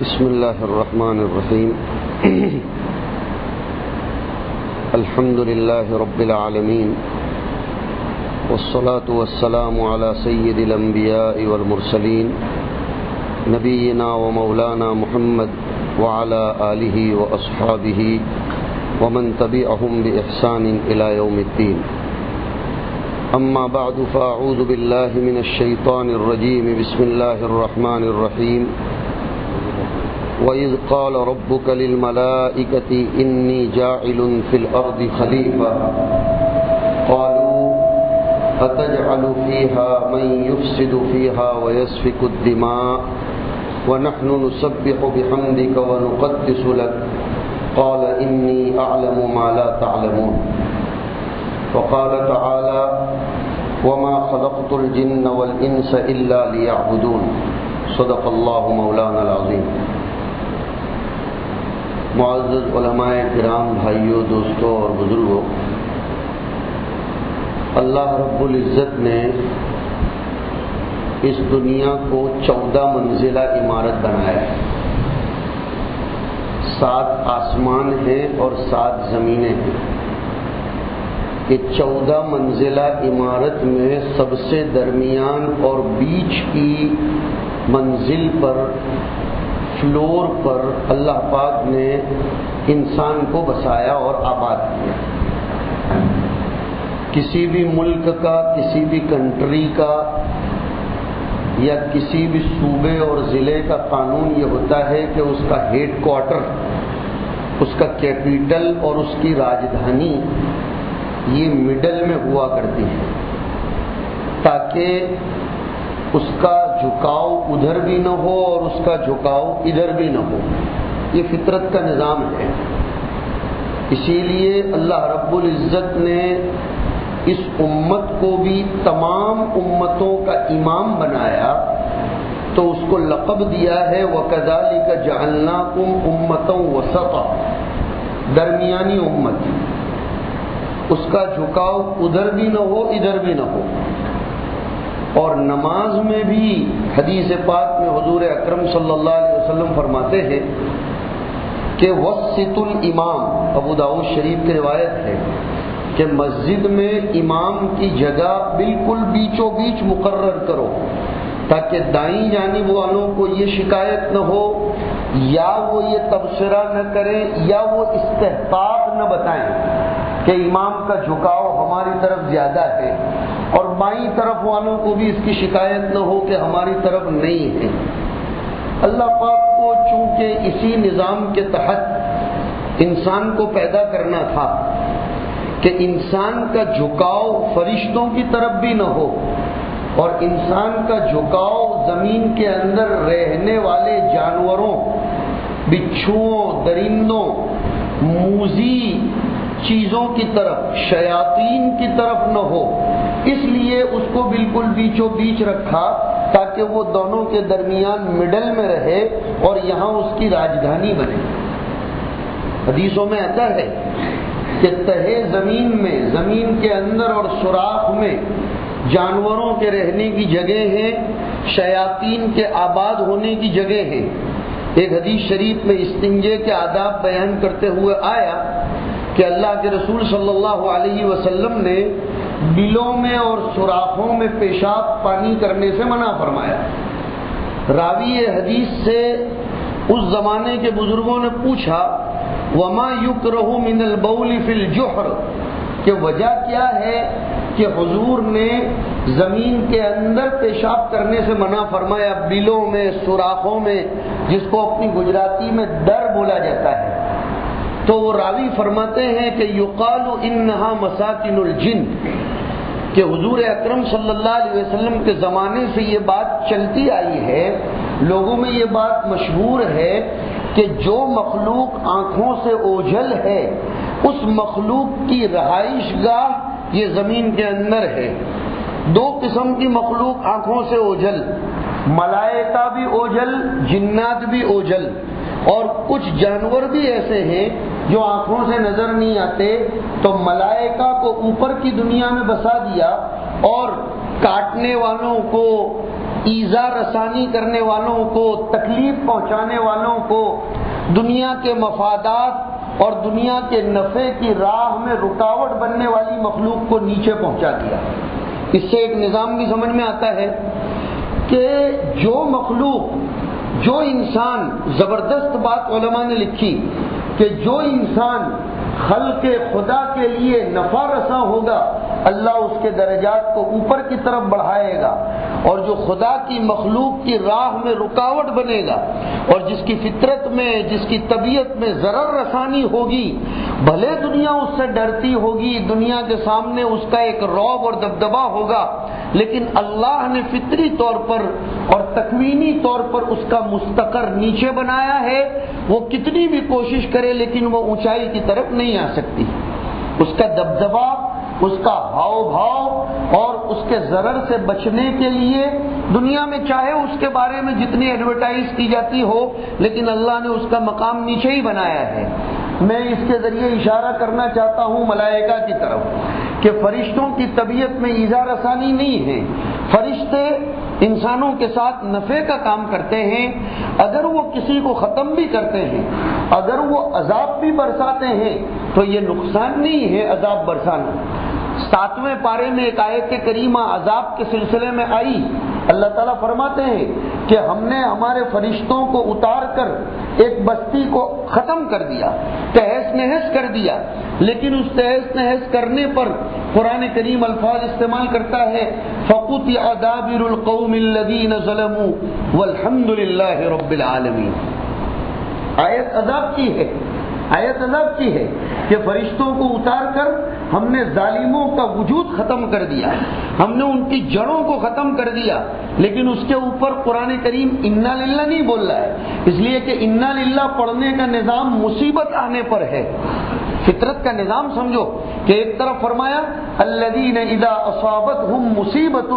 بسم الله الرحمن الرحيم الحمد لله رب العالمين والصلاة والسلام على سيد الأنبياء والمرسلين نبينا ومولانا محمد وعلى آله وأصحابه ومن تبعهم بإحسان إلى يوم الدين أما بعد فأعوذ بالله من الشيطان الرجيم بسم الله الرحمن الرحيم وَإِذْ قَالَ رَبُّكَ لِلْمَلَائِكَةِ إِنِّي جَاعِلٌ فِي الْأَرْضِ خَلِيفَةً قَالُوا أَتَجْعَلُ فِيهَا مَن يُفْسِدُ فِيهَا وَيَسْفِكُ الدِّمَاءَ وَنَحْنُ نُسَبِّحُ بِحَمْدِكَ وَنُقَدِّسُ لَكَ قَالَ إِنِّي أَعْلَمُ مَا لَا تَعْلَمُونَ وقال تعالى وَمَا خَلَقْتُ الْجِنَّ وَالْإِنسَ إِلَّا لِيَعْبُدُونَ صدق اللہ مولانا العظیم۔ معزز علماء کرام، بھائیوں، دوستوں اور بزرگوں، اللہ رب العزت نے اس دنیا کو 14 منزلہ عمارت بنایا ہے۔ 7 آسمان ہیں اور 7 زمینیں ہیں۔ کہ 14 منزلہ عمارت میں سب سے درمیان اور بیچ کی منزل پر، فلور پر اللہ پاک نے انسان کو بسایا اور آباد کیا۔ کسی بھی ملک کا، کسی بھی کنٹری کا یا کسی بھی صوبے اور ضلع کا قانون یہ ہوتا ہے کہ اس کا ہیڈ کوارٹر، اس کا کیپٹل اور اس کی راجدھانی یہ مڈل میں ہوا کرتی ہے، تاکہ اس کا جھکاؤ ادھر بھی نہ ہو اور اس کا جھکاؤ ادھر بھی نہ ہو۔ یہ فطرت کا نظام ہے۔ اسی لیے اللہ رب العزت نے اس امت کو بھی تمام امتوں کا امام بنایا، تو اس کو لقب دیا ہے وَكَذَلِكَ جَعَلْنَاكُمْ أُمَّةً وَسَطًا، درمیانی امت۔ اس کا جھکاؤ ادھر بھی نہ ہو ادھر بھی نہ ہو۔ اور نماز میں بھی حدیث پاک میں حضور اکرم صلی اللہ علیہ وسلم فرماتے ہیں کہ وسط الامام، ابو داؤد شریف کی روایت ہے کہ مسجد میں امام کی جگہ بالکل بیچوں بیچ مقرر کرو، تاکہ دائیں جانب والوں کو یہ شکایت نہ ہو، یا وہ یہ تبصرہ نہ کریں یا وہ استحقاق نہ بتائیں کہ امام کا جھکاؤ ہماری طرف زیادہ ہے، اور بائیں طرف والوں کو بھی اس کی شکایت نہ ہو کہ ہماری طرف نہیں ہے۔ اللہ پاک کو چونکہ اسی نظام کے تحت انسان کو پیدا کرنا تھا کہ انسان کا جھکاؤ فرشتوں کی طرف بھی نہ ہو، اور انسان کا جھکاؤ زمین کے اندر رہنے والے جانوروں، بچھوؤں، درندوں، موذی چیزوں کی طرف، شیاطین کی طرف نہ ہو، اس لیے اس کو بالکل بیچوں بیچ رکھا تاکہ وہ دونوں کے درمیان مڈل میں رہے اور یہاں اس کی راجدھانی بنے۔ حدیثوں میں آتا ہے کہ تہے زمین میں، زمین کے اندر اور سوراخ میں جانوروں کے رہنے کی جگہ ہیں، شیاطین کے آباد ہونے کی جگہ ہیں۔ ایک حدیث شریف میں استنجے کے آداب بیان کرتے ہوئے آیا کہ اللہ کے رسول صلی اللہ علیہ وسلم نے بلوں میں اور سوراخوں میں پیشاب پانی کرنے سے منع فرمایا۔ راوی حدیث سے اس زمانے کے بزرگوں نے پوچھا وما یکرہ من البول فی الجحر، کہ وجہ کیا ہے کہ حضور نے زمین کے اندر پیشاب کرنے سے منع فرمایا، بلوں میں، سوراخوں میں، جس کو اپنی گجراتی میں در بولا جاتا ہے۔ تو وہ راوی فرماتے ہیں کہ یقال انہا مساکن الجن، کہ حضور اکرم صلی اللہ علیہ وسلم کے زمانے سے یہ بات چلتی آئی ہے، لوگوں میں یہ بات مشہور ہے کہ جو مخلوق آنکھوں سے اوجھل ہے اس مخلوق کی رہائش گاہ یہ زمین کے اندر ہے۔ 2 قسم کی مخلوق آنکھوں سے اوجھل، ملائکہ بھی اوجھل، جنات بھی اوجھل، اور کچھ جانور بھی ایسے ہیں جو آنکھوں سے نظر نہیں آتے، تو ملائکہ کو اوپر کی دنیا میں بسا دیا اور کاٹنے والوں کو، ایذا رسانی کرنے والوں کو، تکلیف پہنچانے والوں کو، دنیا کے مفادات اور دنیا کے نفع کی راہ میں رکاوٹ بننے والی مخلوق کو نیچے پہنچا دیا۔ اس سے ایک نظام بھی سمجھ میں آتا ہے کہ جو مخلوق، جو انسان، زبردست بات علماء نے لکھی کہ جو انسان خلق خدا کے لیے نفع رساں ہوگا اللہ اس کے درجات کو اوپر کی طرف بڑھائے گا، اور جو خدا کی مخلوق کی راہ میں رکاوٹ بنے گا اور جس کی فطرت میں، جس کی طبیعت میں ضرر رسانی ہوگی، بھلے دنیا اس سے ڈرتی ہوگی، دنیا کے سامنے اس کا ایک رعب اور دبدبا ہوگا، لیکن اللہ نے فطری طور پر اور تکوینی طور پر اس کا مستقر نیچے بنایا ہے۔ وہ کتنی بھی کوشش کرے لیکن وہ اونچائی کی طرف نہیں آ سکتی۔ اس کا دبدبا، اس کا ہاؤ بھاؤ اور اس کے ضرر سے بچنے کے لیے دنیا میں چاہے اس کے بارے میں جتنی ایڈورٹائز کی جاتی ہو، لیکن اللہ نے اس کا مقام نیچے ہی بنایا ہے۔ میں اس کے ذریعے اشارہ کرنا چاہتا ہوں ملائکہ کی طرف کہ فرشتوں کی طبیعت میں ایذا رسانی نہیں ہے۔ فرشتے انسانوں کے ساتھ نفع کا کام کرتے ہیں، اگر وہ کسی کو ختم بھی کرتے ہیں، اگر وہ عذاب بھی برساتے ہیں تو یہ نقصان نہیں ہے عذاب برسانا۔ 7ویں پارے میں ایک آیت کریمہ عذاب کے سلسلے میں آئی، اللہ تعالیٰ فرماتے ہیں کہ ہم نے ہمارے فرشتوں کو اتار کر ایک بستی کو ختم کر دیا، تہس نہس کر دیا، لیکن اس تہس نہس کرنے پر قرآن کریم الفاظ استعمال کرتا ہے فَقُطِعَ دَابِرُ الْقَوْمِ الَّذِينَ ظَلَمُوا وَالْحَمْدُ لِلَّهِ رَبِّ الْعَالَمِينَ۔ آیت عذاب کی ہے، آیت عذاب کی ہے کہ فرشتوں کو اتار کر ہم نے ظالموں کا وجود ختم کر دیا، ہم نے ان کی جڑوں کو ختم کر دیا، لیکن اس کے اوپر قرآن کریم انا للہ نہیں بول رہا ہے، اس لیے کہ انا للہ پڑھنے کا نظام مصیبت آنے پر ہے۔ فطرت کا نظام سمجھو کہ ایک طرف فرمایا الذین اذا اصابتهم مصیبۃ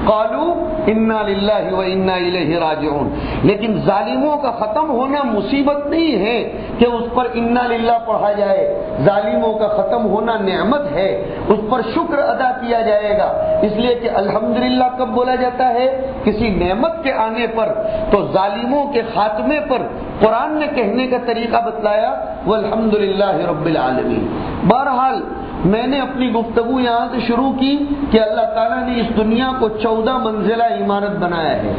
قالوا انا للہ وانا الیہ راجعون، لیکن ظالموں کا ختم ہونا مصیبت نہیں ہے کہ اس پر انا للہ پڑھا جائے، ظالموں کا ختم ہونا نعمت ہے، اس پر شکر ادا کیا جائے گا۔ اس لیے کہ الحمدللہ کب بولا جاتا ہے؟ کسی نعمت کے آنے پر۔ تو ظالموں کے خاتمے پر قرآن نے کہنے کا طریقہ بتلایا والحمدللہ رب العالمین۔ بہرحال میں نے اپنی گفتگو یہاں سے شروع کی کہ اللہ تعالیٰ نے اس دنیا کو 14 منزلہ عمارت بنایا ہے،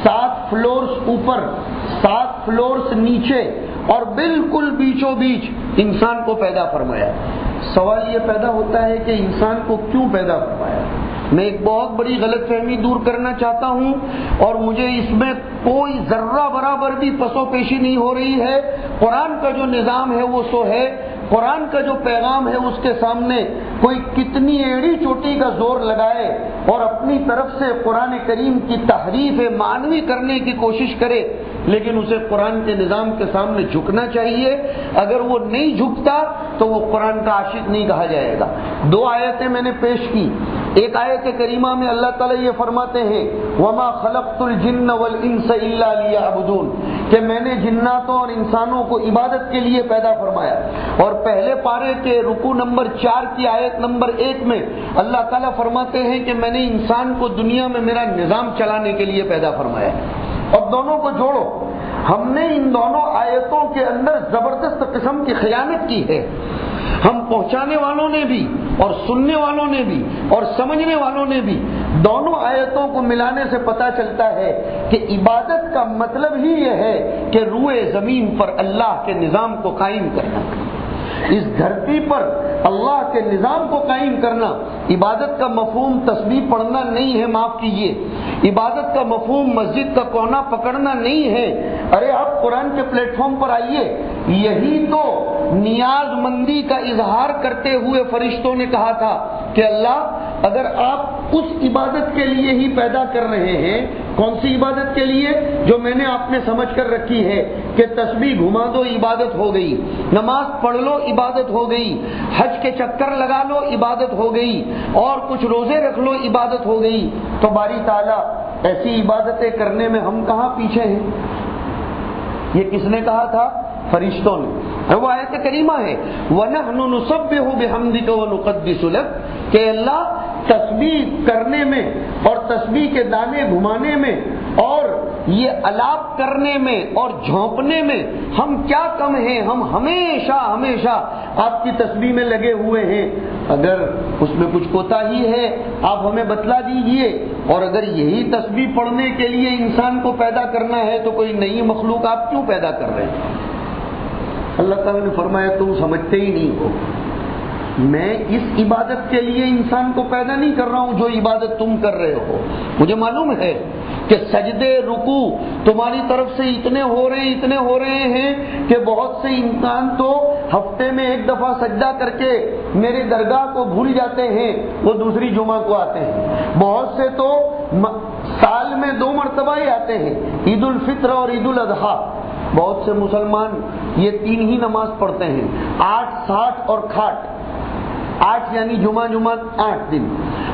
7 فلورز اوپر، 7 فلورز نیچے، اور بالکل بیچوں بیچ انسان کو پیدا فرمایا۔ سوال یہ پیدا ہوتا ہے کہ انسان کو کیوں پیدا فرمایا؟ میں ایک بہت بڑی غلط فہمی دور کرنا چاہتا ہوں، اور مجھے اس میں کوئی ذرہ برابر بھی پسو پیشی نہیں ہو رہی ہے۔ قرآن کا جو نظام ہے وہ سو ہے، قرآن کا جو پیغام ہے اس کے سامنے کوئی کتنی ایڑی چوٹی کا زور لگائے اور اپنی طرف سے قرآن کریم کی تحریف معنوی کرنے کی کوشش کرے، لیکن اسے قرآن کے نظام کے سامنے جھکنا چاہیے۔ اگر وہ نہیں جھکتا تو وہ قرآن کا عاشق نہیں کہا جائے گا۔ 2 آیتیں میں نے پیش کی۔ ایک آیت کریمہ میں اللہ تعالیٰ یہ فرماتے ہیں وَمَا خَلَقْتُ الْجِنَّ وَالْإِنسَ إِلَّا لِيَعْبُدُونَ، کہ میں نے جناتوں اور انسانوں کو عبادت کے لیے پیدا فرمایا۔ اور پہلے پارے کے رکوع نمبر 4 کی آیت نمبر 1 میں اللہ تعالیٰ فرماتے ہیں کہ میں نے انسان کو دنیا میں میرا نظام چلانے کے لیے پیدا فرمایا۔ اب دونوں کو جوڑو، ہم نے ان دونوں آیتوں کے اندر زبردست قسم کی خیانت کی ہے۔ ہم پہنچانے والوں نے بھی اور سننے والوں نے بھی اور سمجھنے والوں نے بھی دونوں آیتوں کو ملانے سے پتہ چلتا ہے کہ عبادت کا مطلب ہی یہ ہے کہ روئے زمین پر اللہ کے نظام کو قائم کرنا، اس دھرتی پر اللہ کے نظام کو قائم کرنا۔ عبادت کا مفہوم تسبیح پڑھنا نہیں ہے، معاف کیجیے، عبادت کا مفہوم مسجد کا کونا پکڑنا نہیں ہے۔ ارے آپ قرآن کے پلیٹ فارم پر آئیے، یہی تو نیاز مندی کا اظہار کرتے ہوئے فرشتوں نے کہا تھا کہ اللہ اگر آپ اس عبادت کے لیے ہی پیدا کر رہے ہیں، کون سی عبادت کے لیے؟ جو میں نے آپ نے سمجھ کر رکھی ہے کہ تسبیح گھما دو عبادت ہو گئی، نماز پڑھ لو عبادت ہو گئی، حج کے چکر لگا لو عبادت ہو گئی، اور کچھ روزے رکھ لو عبادت ہو گئی، تو باری تعالیٰ ایسی عبادتیں کرنے میں ہم کہاں پیچھے ہیں؟ یہ کس نے کہا تھا؟ فرشتوں نے۔ وہ آیت کریمہ ہے وَنَحْنُ نُسَبِّحُ بِحَمْدِكَ وَنُقَدِّسُ لَكَ، کہ اللہ تسبیح کرنے میں اور تسبیح کے دانے گھمانے میں اور یہ الاپ کرنے میں اور جھونپنے میں ہم کیا کم ہیں؟ ہم ہمیشہ ہمیشہ آپ کی تسبیح میں لگے ہوئے ہیں۔ اگر اس میں کچھ کوتاہی ہے آپ ہمیں بتلا دیجئے، اور اگر یہی تسبیح پڑھنے کے لیے انسان کو پیدا کرنا ہے تو کوئی نئی مخلوق آپ کیوں پیدا کر رہے ہیں؟ اللہ تعالیٰ نے فرمایا تم سمجھتے ہی نہیں ہو، میں اس عبادت کے لیے انسان کو پیدا نہیں کر رہا ہوں جو عبادت تم کر رہے ہو۔ مجھے معلوم ہے کہ سجدے رکوع تمہاری طرف سے اتنے ہو رہے ہیں کہ بہت سے انسان تو ہفتے میں ایک دفعہ سجدہ کر کے میرے درگاہ کو بھول جاتے ہیں، وہ دوسری جمعہ کو آتے ہیں۔ بہت سے تو سال میں 2 مرتبہ ہی آتے ہیں، عید الفطر اور عید الاضحیٰ۔ بہت سے مسلمان یہ 3 ہی نماز پڑھتے ہیں، 8 60 اور کھاٹ۔ 8 یعنی جمعہ 8 دن،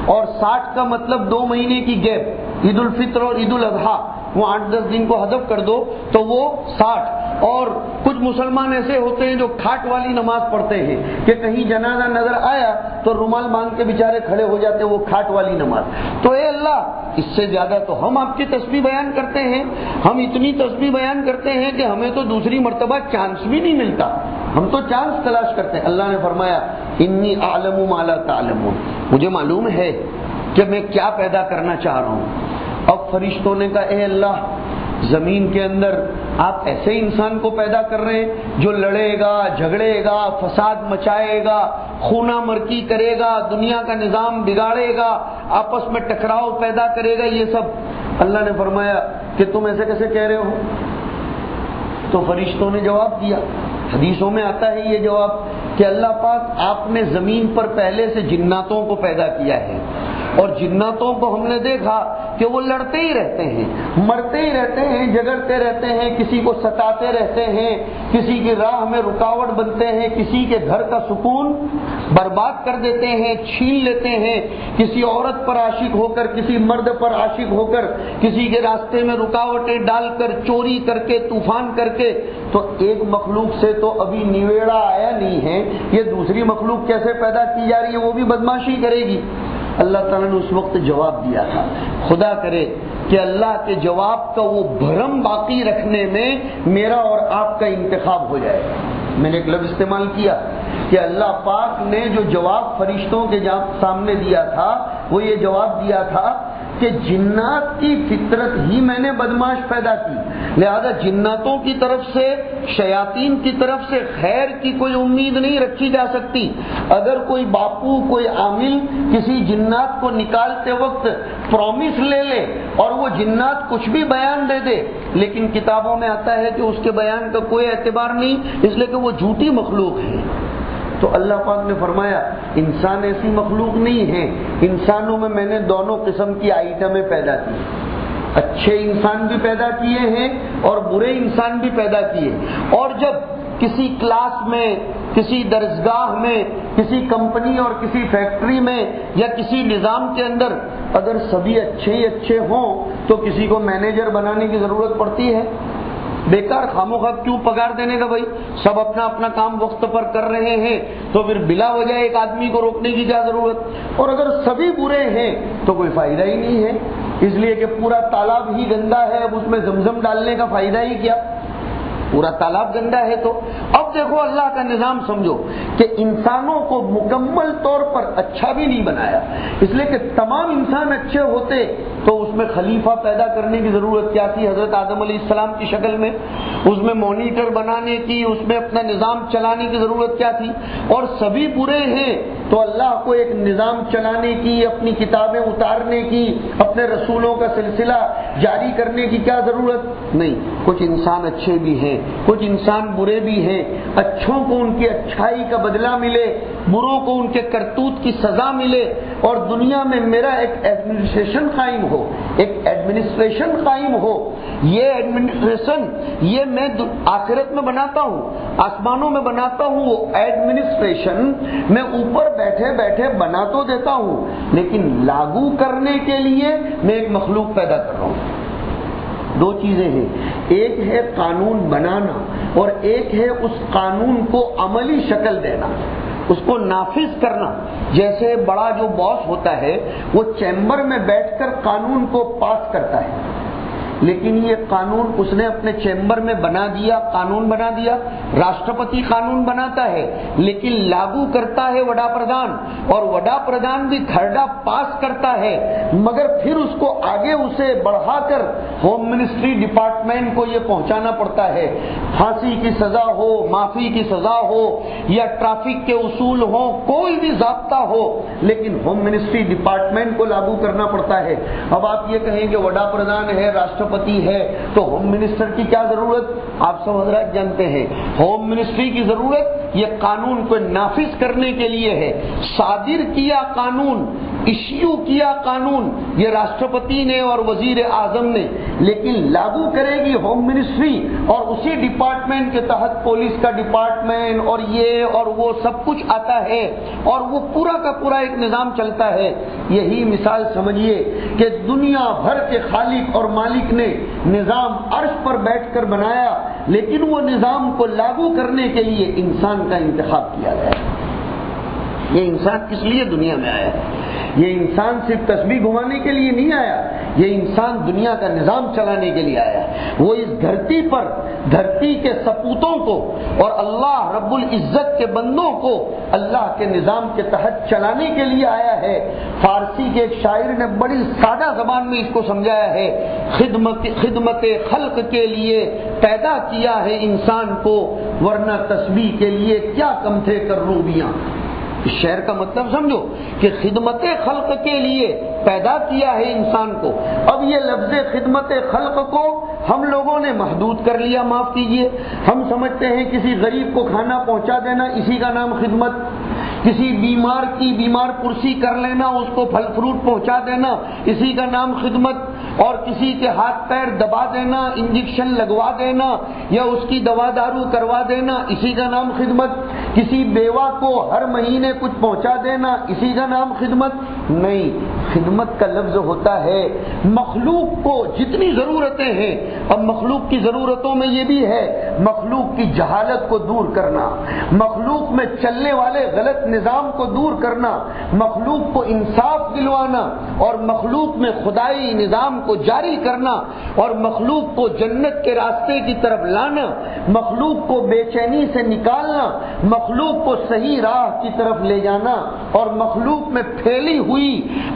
اور 60 کا مطلب 2 مہینے کی گیپ، عید الفطر اور عید الاضحیٰ، وہ 8-10 دن کو حذف کر دو تو وہ 60۔ اور کچھ مسلمان ایسے ہوتے ہیں جو کھاٹ والی نماز پڑھتے ہیں کہ کہیں جنازہ نظر آیا تو رومال باندھ کے بیچارے کھڑے ہو جاتے ہیں، وہ کھاٹ والی نماز۔ تو اے اللہ، اس سے زیادہ تو ہم آپ کی تسبیح بیان کرتے ہیں، ہم اتنی تسبیح بیان کرتے ہیں کہ ہمیں تو دوسری مرتبہ چانس بھی نہیں ملتا، ہم تو چانس تلاش کرتے ہیں۔ اللہ نے فرمایا انی اعلم ما لا تعلمون، مجھے معلوم ہے کہ میں کیا پیدا کرنا چاہ رہا ہوں۔ اب فرشتوں نے کہا اے اللہ، زمین کے اندر آپ ایسے انسان کو پیدا کر رہے ہیں جو لڑے گا، جھگڑے گا، فساد مچائے گا، خونہ مرکی کرے گا، دنیا کا نظام بگاڑے گا، آپس میں ٹکراؤ پیدا کرے گا، یہ سب۔ اللہ نے فرمایا کہ تم ایسے کیسے کہہ رہے ہو؟ تو فرشتوں نے جواب دیا، حدیثوں میں آتا ہے یہ جواب کہ اللہ پاک آپ نے زمین پر پہلے سے جناتوں کو پیدا کیا ہے، اور جناتوں کو ہم نے دیکھا کہ وہ لڑتے ہی رہتے ہیں، مرتے ہی رہتے ہیں، جھگڑتے رہتے ہیں، کسی کو ستاتے رہتے ہیں، کسی کی راہ میں رکاوٹ بنتے ہیں، کسی کے گھر کا سکون برباد کر دیتے ہیں، چھین لیتے ہیں، کسی عورت پر عاشق ہو کر، کسی مرد پر عاشق ہو کر، کسی کے راستے میں رکاوٹیں ڈال کر، چوری کر کے، طوفان کر کے۔ تو ایک مخلوق سے تو ابھی نویڑا آیا نہیں ہے، یہ دوسری مخلوق کیسے پیدا کی جا رہی ہے؟ وہ بھی بدماشی کرے گی۔ اللہ تعالیٰ نے اس وقت جواب دیا تھا۔ خدا کرے کہ اللہ کے جواب کا وہ بھرم باقی رکھنے میں میرا اور آپ کا انتخاب ہو جائے۔ میں نے ایک لفظ استعمال کیا کہ اللہ پاک نے جو جواب فرشتوں کے سامنے دیا تھا وہ یہ جواب دیا تھا کہ جنات کی فطرت ہی میں نے بدماش پیدا کی، لہذا جناتوں کی طرف سے، شیاطین کی طرف سے خیر کی کوئی امید نہیں رکھی جا سکتی۔ اگر کوئی باپو، کوئی عامل کسی جنات کو نکالتے وقت پرومس لے لے اور وہ جنات کچھ بھی بیان دے دے، لیکن کتابوں میں آتا ہے کہ اس کے بیان کا کوئی اعتبار نہیں، اس لیے کہ وہ جھوٹی مخلوق ہے۔ تو اللہ پاک نے فرمایا انسان ایسی مخلوق نہیں ہے، انسانوں میں نے دونوں قسم کی آئٹمیں پیدا کی، اچھے انسان بھی پیدا کیے ہیں اور برے انسان بھی پیدا کیے۔ اور جب کسی کلاس میں، کسی درسگاہ میں، کسی کمپنی اور کسی فیکٹری میں یا کسی نظام کے اندر اگر سبھی اچھے ہی اچھے ہوں تو کسی کو مینیجر بنانے کی ضرورت پڑتی ہے؟ بیکار خاموخواہ کیوں پگار دینے کا؟ بھائی سب اپنا اپنا کام وقت پر کر رہے ہیں تو پھر بلا وجہ ایک آدمی کو روکنے کی کیا ضرورت؟ اور اگر سبھی برے ہیں تو کوئی فائدہ ہی نہیں ہے، اس لیے کہ پورا تالاب ہی گندا ہے، اب اس میں زمزم ڈالنے کا فائدہ ہی کیا؟ پورا تالاب گندا ہے۔ تو اب دیکھو اللہ کا نظام سمجھو کہ انسانوں کو مکمل طور پر اچھا بھی نہیں بنایا، اس لیے کہ تمام انسان اچھے ہوتے تو اس میں خلیفہ پیدا کرنے کی ضرورت کیا تھی؟ حضرت آدم علیہ السلام کی شکل میں اس میں مانیٹر بنانے کی، اس میں اپنا نظام چلانے کی ضرورت کیا تھی؟ اور سبھی برے ہیں تو اللہ کو ایک نظام چلانے کی، اپنی کتابیں اتارنے کی، اپنے رسولوں کا سلسلہ جاری کرنے کی کیا ضرورت؟ نہیں۔ کچھ انسان اچھے بھی ہیں، کچھ انسان برے بھی ہیں، اچھوں کو ان کی اچھائی کا بدلہ ملے، بروں کو ان کے کرتوت کی سزا ملے، اور دنیا میں میرا ایک ایڈمنسٹریشن قائم ہو، ایک ایڈمنسٹریشن قائم ہو۔ یہ ایڈمنسٹریشن یہ میں آخرت میں بناتا ہوں، آسمانوں میں بناتا ہوں، وہ ایڈمنسٹریشن میں اوپر بیٹھے بیٹھے بنا تو دیتا ہوں، لیکن لاگو کرنے کے لیے میں ایک مخلوق پیدا کر رہا ہوں۔ دو چیزیں ہیں، ایک ہے قانون بنانا اور ایک ہے اس قانون کو عملی شکل دینا۔ اس کو نافذ کرنا. جیسے بڑا جو باس ہوتا ہے وہ چیمبر میں بیٹھ کر قانون کو پاس کرتا ہے، لیکن یہ قانون اس نے اپنے چیمبر میں بنا دیا، قانون بنا دیا. راشٹرپتی قانون بناتا ہے لیکن لاگو کرتا ہے وڈا پردھان، اور وڈا پردھان بھی کھرڑا پاس کرتا ہے، مگر پھر اس کو آگے اسے بڑھا کر ہوم منسٹری ڈپارٹمنٹ کو یہ پہنچانا پڑتا ہے. پھانسی کی سزا ہو، معافی کی سزا ہو، یا ٹریفک کے اصول ہوں، کوئی بھی ضابطہ ہو، لیکن ہوم منسٹری ڈپارٹمنٹ کو لاگو کرنا پڑتا ہے. اب آپ یہ کہیں کہ وڈا پردھان ہے، راشٹرپتی ہے، تو ہوم منسٹر کی کیا ضرورت؟ آپ سب حضرات جانتے ہیں ہوم منسٹری کی ضرورت یہ قانون کو نافذ کرنے کے لیے ہے. صادر کیا قانون، ایشیو کیا قانون یہ راشٹرپتی نے اور وزیر اعظم نے، لیکن لاگو کرے گی ہوم منسٹری، اور اسی ڈپارٹمنٹ کے تحت پولیس کا ڈپارٹمنٹ اور یہ اور وہ سب کچھ آتا ہے، اور وہ پورا کا پورا ایک نظام چلتا ہے. یہی مثال سمجھیے کہ دنیا بھر کے خالق اور مالک نے نظام عرش پر بیٹھ کر بنایا، لیکن وہ نظام کو لاگو کرنے کے لیے انسان کا انتخاب کیا گیا. یہ انسان کس لیے دنیا میں آیا؟ یہ انسان صرف تسبیح گھمانے کے لیے نہیں آیا، یہ انسان دنیا کا نظام چلانے کے لیے آیا. وہ اس دھرتی پر دھرتی کے سپوتوں کو اور اللہ رب العزت کے بندوں کو اللہ کے نظام کے تحت چلانے کے لیے آیا ہے. فارسی کے ایک شاعر نے بڑی سادہ زبان میں اس کو سمجھایا ہے، خدمت خلق کے لیے پیدا کیا ہے انسان کو، ورنہ تسبیح کے لیے کیا کم تھے کروبیاں. اس شعر کا مطلب سمجھو کہ خدمت خلق کے لیے پیدا کیا ہے انسان کو. اب یہ لفظ خدمت خلق کو ہم لوگوں نے محدود کر لیا، معاف کیجئے. ہم سمجھتے ہیں کسی غریب کو کھانا پہنچا دینا اسی کا نام خدمت، کسی بیمار کی بیمار پرسی کر لینا، اس کو پھل فروٹ پہنچا دینا اسی کا نام خدمت، اور کسی کے ہاتھ پیر دبا دینا، انجیکشن لگوا دینا یا اس کی دوا دارو کروا دینا اسی کا نام خدمت. کسی بیوہ کو ہر مہینے کچھ پہنچا دینا اسی کا نام خدمت نہیں. خدمت کا لفظ ہوتا ہے مخلوق کو جتنی ضرورتیں ہیں، اب مخلوق کی ضرورتوں میں یہ بھی ہے مخلوق کی جہالت کو دور کرنا، مخلوق میں چلنے والے غلط نظام کو دور کرنا، مخلوق کو انصاف دلوانا، اور مخلوق میں خدائی نظام کو جاری کرنا، اور مخلوق کو جنت کے راستے کی طرف لانا، مخلوق کو بے چینی سے نکالنا، مخلوق کو صحیح راہ کی طرف لے جانا، اور مخلوق میں پھیلی ہوئی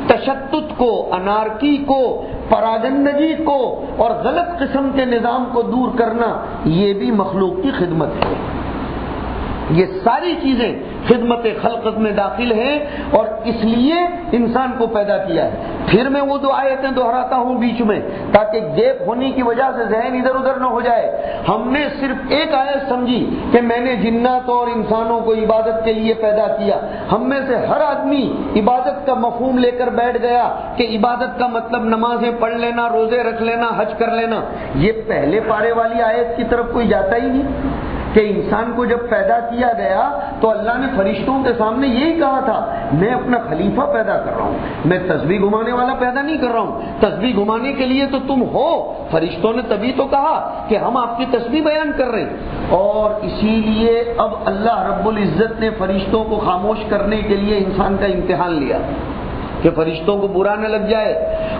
تشدد کو، انارکی کو، پراگندگی کو اور غلط قسم کے نظام کو دور کرنا، یہ بھی مخلوق کی خدمت ہے. یہ ساری چیزیں خدمت خلقت میں داخل ہیں، اور اس لیے انسان کو پیدا کیا ہے. پھر میں وہ دو آیتیں دہراتا ہوں بیچ میں تاکہ گیپ ہونے کی وجہ سے ذہن ادھر ادھر نہ ہو جائے. ہم نے صرف ایک آیت سمجھی کہ میں نے جنات اور انسانوں کو عبادت کے لیے پیدا کیا. ہم میں سے ہر آدمی عبادت کا مفہوم لے کر بیٹھ گیا کہ عبادت کا مطلب نمازیں پڑھ لینا، روزے رکھ لینا، حج کر لینا. یہ پہلے پارے والی آیت کی طرف کوئی جاتا ہی نہیں کہ انسان کو جب پیدا کیا گیا تو اللہ نے فرشتوں کے سامنے یہی کہا تھا میں اپنا خلیفہ پیدا کر رہا ہوں، میں تسبیح گھمانے والا پیدا نہیں کر رہا ہوں. تسبیح گھمانے کے لیے تو تم ہو. فرشتوں نے تبھی تو کہا کہ ہم آپ کی تسبیح بیان کر رہے ہیں. اور اسی لیے اب اللہ رب العزت نے فرشتوں کو خاموش کرنے کے لیے انسان کا امتحان لیا کہ فرشتوں کو برا نہ لگ جائے.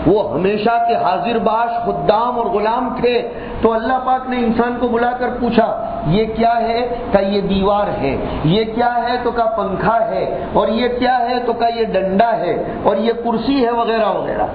وہ ہمیشہ کے حاضر باش خدام اور غلام تھے، تو اللہ پاک نے انسان کو بلا کر پوچھا یہ کیا ہے؟ کہ یہ دیوار ہے. یہ کیا ہے؟ تو کا پنکھا ہے. اور یہ کیا ہے؟ تو کا یہ ڈنڈا ہے. اور یہ کرسی ہے، وغیرہ وغیرہ.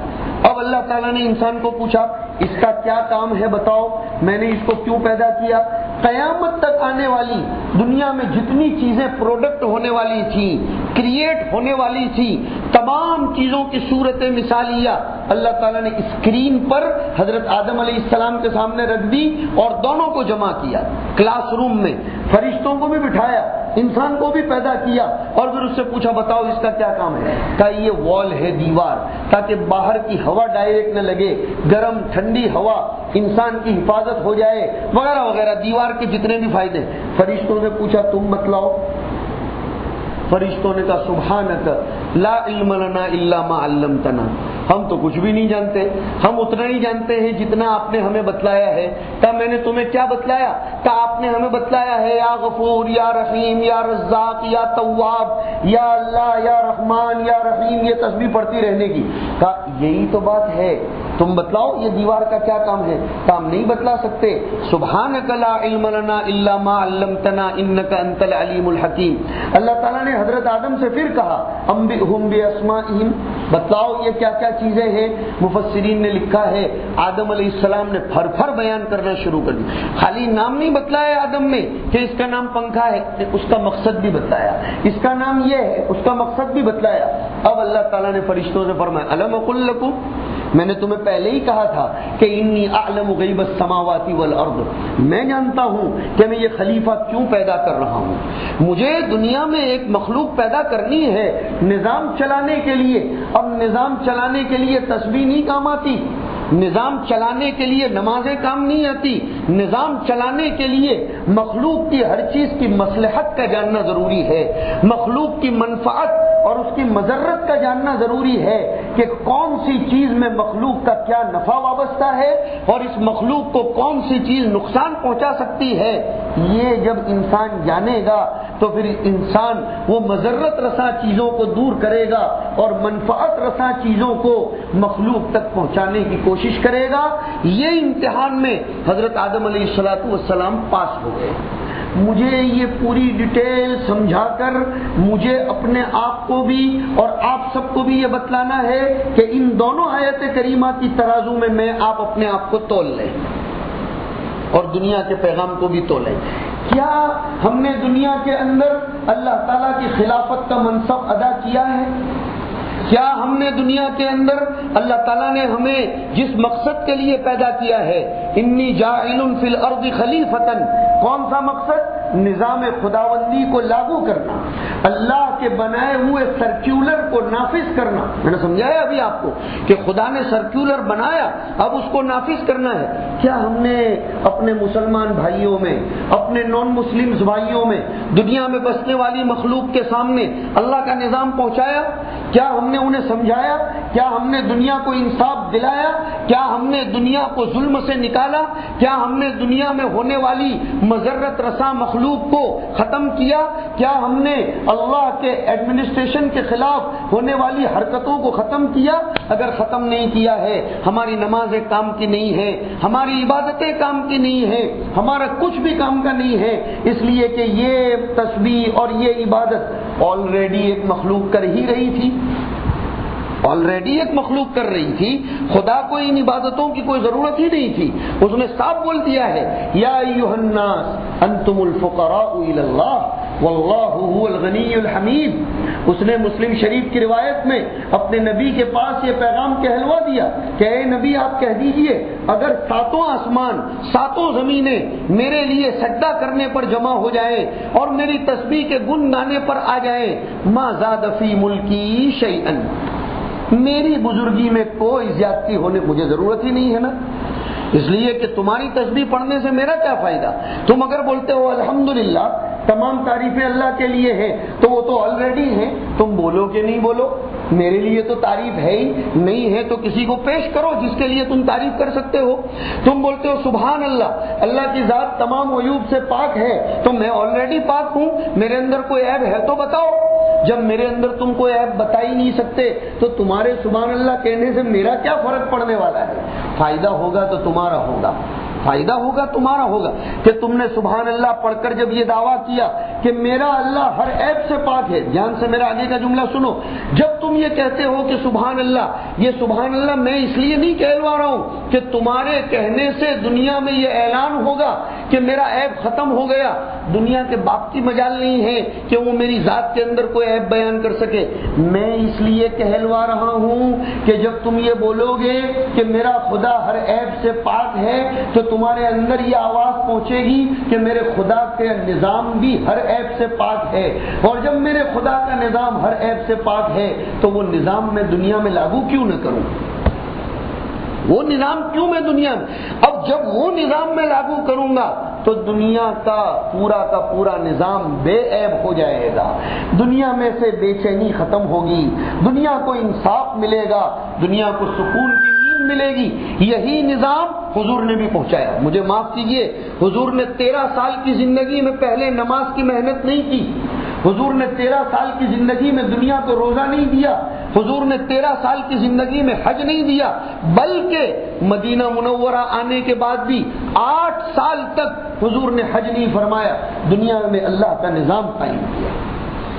اب اللہ تعالیٰ نے انسان کو پوچھا اس کا کیا کام ہے بتاؤ، میں نے اس کو کیوں پیدا کیا؟ قیامت تک آنے والی دنیا میں جتنی چیزیں پروڈکٹ ہونے والی تھی، کریٹ ہونے والی تھی، تمام چیزوں کی صورت مثالیہ اللہ تعالیٰ نے اسکرین پر حضرت آدم علیہ السلام کے سامنے رکھ دی اور دونوں کو جمع کیا کلاس روم میں. فرشتوں کو بھی بٹھایا، انسان کو بھی پیدا کیا، اور پھر اس سے پوچھا بتاؤ اس کا کیا کام ہے؟ کہ یہ وال ہے، دیوار، تاکہ باہر کی ہوا ڈائریکٹ نہ لگے، گرم ٹھنڈی ہوا انسان کی حفاظت ہو جائے، وغیرہ وغیرہ. دیوار کے جتنے بھی فائدے. فرشتوں نے پوچھا تم بتلاؤ. فرشتوں نے کہا سبحانک لا علم لنا الا ما علمتنا. ہم تو کچھ بھی نہیں جانتے، ہم اتنا ہی جانتے ہیں جتنا آپ نے ہمیں بتلایا ہے۔ تب میں نے تمہیں کیا بتلایا؟ کہ آپ نے ہمیں بتلایا ہے یا غفور، یا رحیم، یا رزاق، یا تواب، یا اللہ، یا رحمان، یا رحیم، یہ تسبیح پڑھتی رہنے کی۔ کہا یہی تو بات ہے، تم بتلاؤ یہ دیوار کا کیا کام ہے؟ کام نہیں بتلا سکتے۔ سبحانک لا علم لنا الا ما علمتنا انک انت العلیم الحکیم۔ اللہ تعالیٰ نے حضرت آدم سے پھر کہا انبئہم باسمائہم، بتلاؤ یہ کیا کیا چیزیں ہیں۔ مفسرین نے لکھا ہے آدم علیہ السلام نے پھر پھر بیان کرنا شروع کر دی۔ خالی نام نہیں بتلایا آدم نے کہ اس کا نام پنکھا ہے، اس کا مقصد بھی بتلایا، اس کا نام یہ ہے، اس کا مقصد بھی بتلایا۔ اب اللہ تعالیٰ نے فرشتوں سے فرمایا الم اقل لکم، میں نے تمہیں پہلے ہی کہا تھا کہ انی اعلم غیب السماوات والارض، میں جانتا ہوں کہ میں یہ خلیفہ کیوں پیدا کر رہا ہوں۔ مجھے دنیا میں ایک مخلوق پیدا کرنی ہے نظام چلانے کے لیے۔ اب نظام چلانے کے لیے تسبیح نہیں کام آتی، نظام چلانے کے لیے نمازیں کام نہیں آتی، نظام چلانے کے لیے مخلوق کی ہر چیز کی مصلحت کا جاننا ضروری ہے، مخلوق کی منفعت اور اس کی مضرت کا جاننا ضروری ہے کہ کون سی چیز میں مخلوق کا کیا نفع وابستہ ہے اور اس مخلوق کو کون سی چیز نقصان پہنچا سکتی ہے۔ یہ جب انسان جانے گا تو پھر انسان وہ مضرت رساں چیزوں کو دور کرے گا اور منفعت رساں چیزوں کو مخلوق تک پہنچانے کی کوشش کرے گا۔ یہ امتحان میں حضرت آدم علیہ السلام پاس ہو گئے۔ مجھے یہ پوری ڈیٹیل سمجھا کر مجھے اپنے آپ کو بھی اور آپ سب کو بھی یہ بتلانا ہے کہ ان دونوں آیت کریمہ کی ترازو میں آپ اپنے آپ کو تول لیں اور دنیا کے پیغام کو بھی تولیں۔ کیا ہم نے دنیا کے اندر اللہ تعالیٰ کی خلافت کا منصب ادا کیا ہے؟ کیا ہم نے دنیا کے اندر اللہ تعالیٰ نے ہمیں جس مقصد کے لیے پیدا کیا ہے انی جاعل فی الارض خلیفتن، کون سا مقصد؟ نظام خداوندی کو لاگو کرنا، اللہ کے بنائے ہوئے سرکولر کو نافذ کرنا۔ میں نے سمجھایا ابھی آپ کو کہ خدا نے سرکولر بنایا، اب اس کو نافذ کرنا ہے۔ کیا ہم نے اپنے مسلمان بھائیوں میں، اپنے نان مسلمز بھائیوں میں، دنیا میں بسنے والی مخلوق کے سامنے اللہ کا نظام پہنچایا؟ کیا ہم نے انہیں سمجھایا؟ کیا ہم نے دنیا کو انصاف دلایا؟ کیا ہم نے دنیا کو ظلم سے نکالا؟ کیا ہم نے دنیا میں ہونے والی مضرت رساں مخلوق کو ختم کیا؟ کیا ہم نے اللہ کے ایڈمنسٹریشن کے خلاف ہونے والی حرکتوں کو ختم کیا؟ اگر ختم نہیں کیا ہے، ہماری نمازیں کام کی نہیں ہیں، ہماری عبادتیں کام کی نہیں ہیں، ہمارا کچھ بھی کام کا نہیں ہے، اس لیے کہ یہ تسبیح اور یہ عبادت آلریڈی ایک مخلوق کر ہی رہی تھی، آلریڈی ایک مخلوق کر رہی تھی۔ خدا کو ان عبادتوں کی کوئی ضرورت ہی نہیں تھی۔ اس نے صاف بول دیا ہے یا ایھا الناس انتم الفقراء الی اللہ واللہ هو الغنی الحمید۔ اس نے مسلم شریف کی روایت میں اپنے نبی کے پاس یہ پیغام کہلوا دیا کہ اے نبی آپ کہہ دیجئے اگر ساتوں آسمان ساتوں زمینیں میرے لیے سجدہ کرنے پر جمع ہو جائیں اور میری تسبیح کے گن گانے پر آ جائیں ما زاد فی ملکی شیئا، میری بزرگی میں کوئی زیادتی ہونے مجھے ضرورت ہی نہیں ہے نا، اس لیے کہ تمہاری تسبیح پڑھنے سے میرا کیا فائدہ؟ تم اگر بولتے ہو الحمدللہ تمام تعریفیں اللہ کے لیے ہیں تو وہ تو آلریڈی ہیں، تم بولو کہ نہیں بولو، میرے لیے تو تعریف ہے ہی نہیں ہے تو کسی کو پیش کرو جس کے لیے تم تعریف کر سکتے ہو۔ تم بولتے ہو سبحان اللہ، اللہ کی ذات تمام عیوب سے پاک ہے، تو میں آلریڈی پاک ہوں، میرے اندر کوئی عیب ہے تو بتاؤ۔ جب میرے اندر تم کوئی عیب بتا ہی نہیں سکتے تو تمہارے سبحان اللہ کہنے سے میرا کیا فرق پڑنے والا ہے؟ فائدہ ہوگا تو تمہارا ہوگا، فائدہ ہوگا تمہارا ہوگا کہ تم نے سبحان اللہ پڑھ کر جب یہ دعویٰ کیا کہ میرا اللہ ہر عیب سے پاک ہے۔ دھیان سے میرا آگے کا جملہ سنو، جب تم یہ کہتے ہو کہ سبحان اللہ، یہ سبحان اللہ میں اس لیے نہیں کہلوا رہا ہوں کہ تمہارے کہنے سے دنیا میں یہ اعلان ہوگا کہ میرا عیب ختم ہو گیا، دنیا کے باپ کی مجال نہیں ہے کہ وہ میری ذات کے اندر کوئی عیب بیان کر سکے۔ میں اس لیے کہلوا رہا ہوں کہ جب تم یہ بولو گے کہ میرا خدا ہر عیب سے پاک ہے تو تمہارے اندر یہ آواز پہنچے گی کہ میرے خدا کے نظام بھی ہر عیب سے پاک ہے، اور جب میرے خدا کا نظام ہر عیب سے پاک ہے تو وہ نظام میں دنیا میں لاگو کیوں نہ کروں؟ وہ نظام کیوں میں دنیا میں، اب جب وہ نظام میں لاگو کروں گا تو دنیا کا پورا نظام بے عیب ہو جائے گا، دنیا میں سے بے چینی ختم ہوگی، دنیا کو انصاف ملے گا، دنیا کو سکون کی نیند ملے گی۔ یہی نظام حضور نے بھی پہنچایا۔ مجھے معاف کیجئے، حضور نے 13 سال کی زندگی میں پہلے نماز کی محنت نہیں کی، حضور نے 13 سال کی زندگی میں دنیا کو روزہ نہیں دیا، حضور نے 13 سال کی زندگی میں حج نہیں دیا، بلکہ مدینہ منورہ آنے کے بعد بھی 8 سال تک حضور نے حج نہیں فرمایا، دنیا میں اللہ کا نظام قائم کیا۔